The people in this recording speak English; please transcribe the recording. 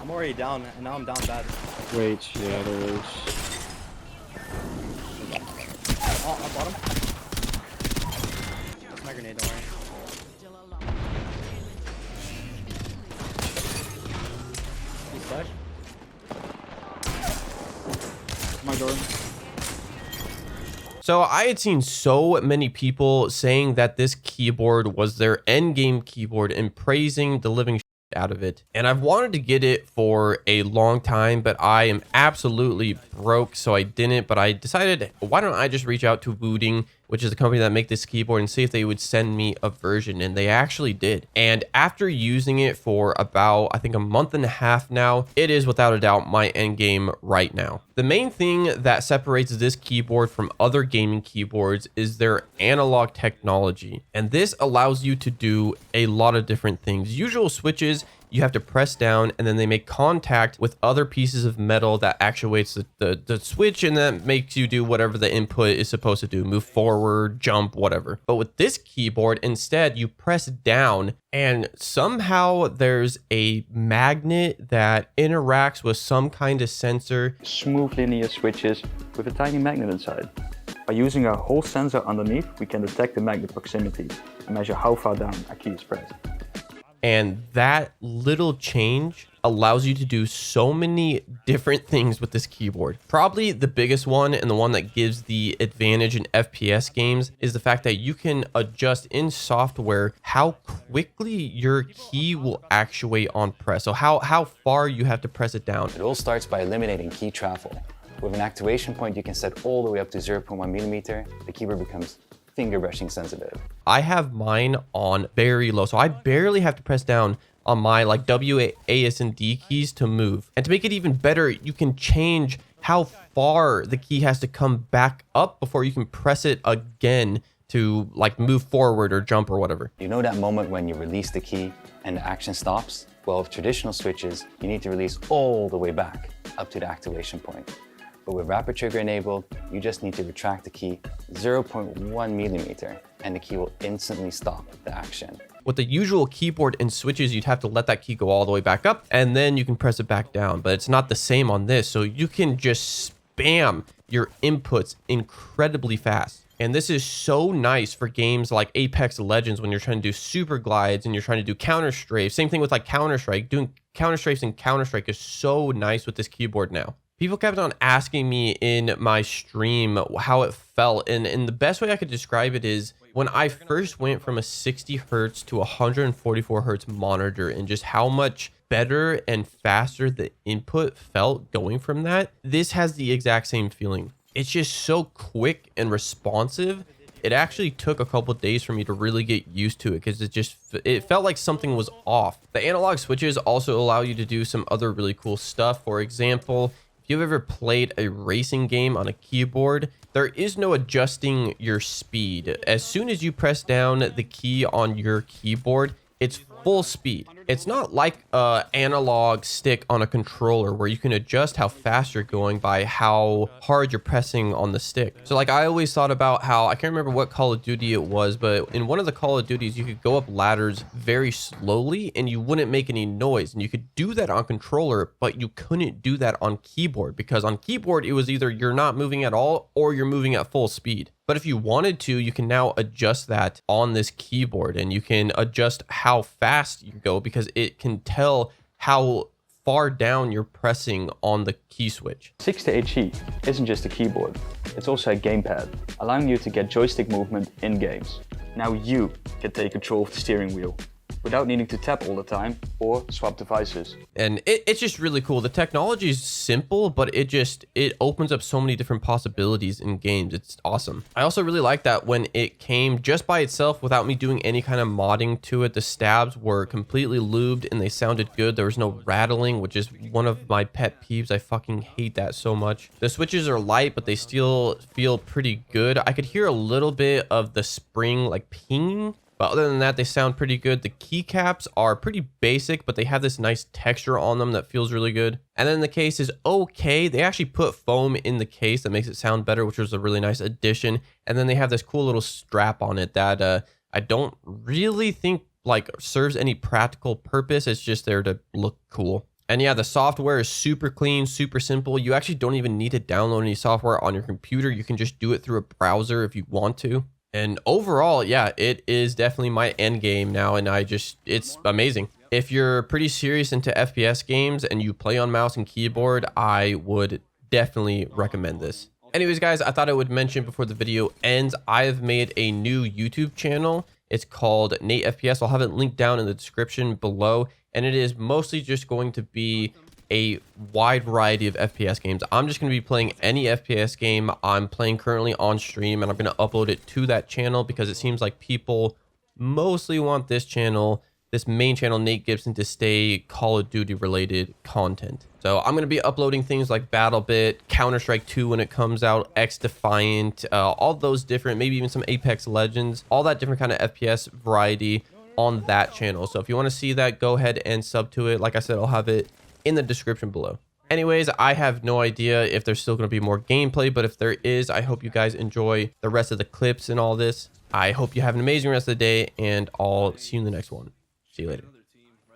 I'm already down, and now I'm down bad. Wait, yeah, there is. Oh, I bought him. That's my grenade, don't worry. He's flash. My door. So I had seen so many people saying that this keyboard was their end game keyboard and praising the living out of it. And I've wanted to get it for a long time, but I am absolutely broke, so I didn't. But I decided, why don't I just reach out to Wooding, which is the company that make this keyboard, and see if they would send me a version. And they actually did. And after using it for about, I think, a month and a half now, it is without a doubt my end game right now. The main thing that separates this keyboard from other gaming keyboards is their analog technology. And this allows you to do a lot of different things. Usual switches, you have to press down and then they make contact with other pieces of metal that actuates the switch, and that makes you do whatever the input is supposed to do, move forward, jump, whatever. But with this keyboard, instead you press down and somehow there's a magnet that interacts with some kind of sensor. Smooth linear switches with a tiny magnet inside. By using a Hall sensor underneath, we can detect the magnet proximity and measure how far down a key is pressed. And that little change allows you to do so many different things with this keyboard. Probably the biggest one, and the one that gives the advantage in FPS games, is the fact that you can adjust in software how quickly your key will actuate on press. So how far you have to press it down. It all starts by eliminating key travel. With an activation point, you can set all the way up to 0.1 millimeter. The keyboard becomes finger brushing sensitive. I have mine on very low, so I barely have to press down on my like W, A, S, and D keys to move. And to make it even better, you can change how far the key has to come back up before you can press it again to like move forward or jump or whatever. You know that moment when you release the key and the action stops? Well, with traditional switches, you need to release all the way back up to the activation point. But with rapid trigger enabled, you just need to retract the key 0.1 millimeter and the key will instantly stop the action. With the usual keyboard and switches, you'd have to let that key go all the way back up and then you can press it back down, but it's not the same on this. So you can just spam your inputs incredibly fast. And this is so nice for games like Apex Legends when you're trying to do super glides and you're trying to do counter strafe. Same thing with like Counter-Strike. Doing counter strafes in Counter-Strike is so nice with this keyboard now. People kept on asking me in my stream how it felt, and the best way I could describe it is when I first went from a 60 hertz to a 144 hertz monitor and just how much better and faster the input felt going from that. This has the exact same feeling. It's just so quick and responsive. It actually took a couple of days for me to really get used to it because it felt like something was off. The analog switches also allow you to do some other really cool stuff. For example, if you've ever played a racing game on a keyboard, there is no adjusting your speed. As soon as you press down the key on your keyboard, it's full speed. It's not like an analog stick on a controller where you can adjust how fast you're going by how hard you're pressing on the stick. So like I always thought about how, I can't remember what Call of Duty it was, but in one of the Call of Duties, you could go up ladders very slowly and you wouldn't make any noise. And you could do that on controller, but you couldn't do that on keyboard because on keyboard, it was either you're not moving at all or you're moving at full speed. But if you wanted to, you can now adjust that on this keyboard and you can adjust how fast you go because it can tell how far down you're pressing on the key switch. 6-8 isn't just a keyboard, it's also a gamepad, allowing you to get joystick movement in games. Now you can take control of the steering wheel without needing to tap all the time or swap devices. And it's just really cool. The technology is simple, but it opens up so many different possibilities in games. It's awesome. I also really like that when it came just by itself without me doing any kind of modding to it, the stabs were completely lubed and they sounded good. There was no rattling, which is one of my pet peeves. I fucking hate that so much. The switches are light, but they still feel pretty good. I could hear a little bit of the spring like pinging. But other than that, they sound pretty good. The keycaps are pretty basic, but they have this nice texture on them that feels really good. And then the case is okay. They actually put foam in the case that makes it sound better, which was a really nice addition. And then they have this cool little strap on it that I don't really think like serves any practical purpose. It's just there to look cool. And yeah, the software is super clean, super simple. You actually don't even need to download any software on your computer. You can just do it through a browser if you want to. And overall, yeah, it is definitely my end game now. And it's amazing. If you're pretty serious into FPS games and you play on mouse and keyboard, I would definitely recommend this. Anyways, guys, I thought I would mention before the video ends, I've made a new YouTube channel. It's called Nate FPS. I'll have it linked down in the description below. And it is mostly just going to be a wide variety of FPS games. I'm just going to be playing any FPS game I'm playing currently on stream, and I'm going to upload it to that channel because it seems like people mostly want this channel, this main channel, Nate Gibson, to stay Call of Duty related content. So I'm going to be uploading things like BattleBit, Counter-Strike 2 when it comes out, X-Defiant, all those different, maybe even some Apex Legends, all that different kind of FPS variety on that channel. So if you want to see that, go ahead and sub to it. Like I said, I'll have it in the description below. Anyways, I have no idea if there's still going to be more gameplay, but if there is, I hope you guys enjoy the rest of the clips and all this. I hope you have an amazing rest of the day, and I'll see you in the next one. See you later.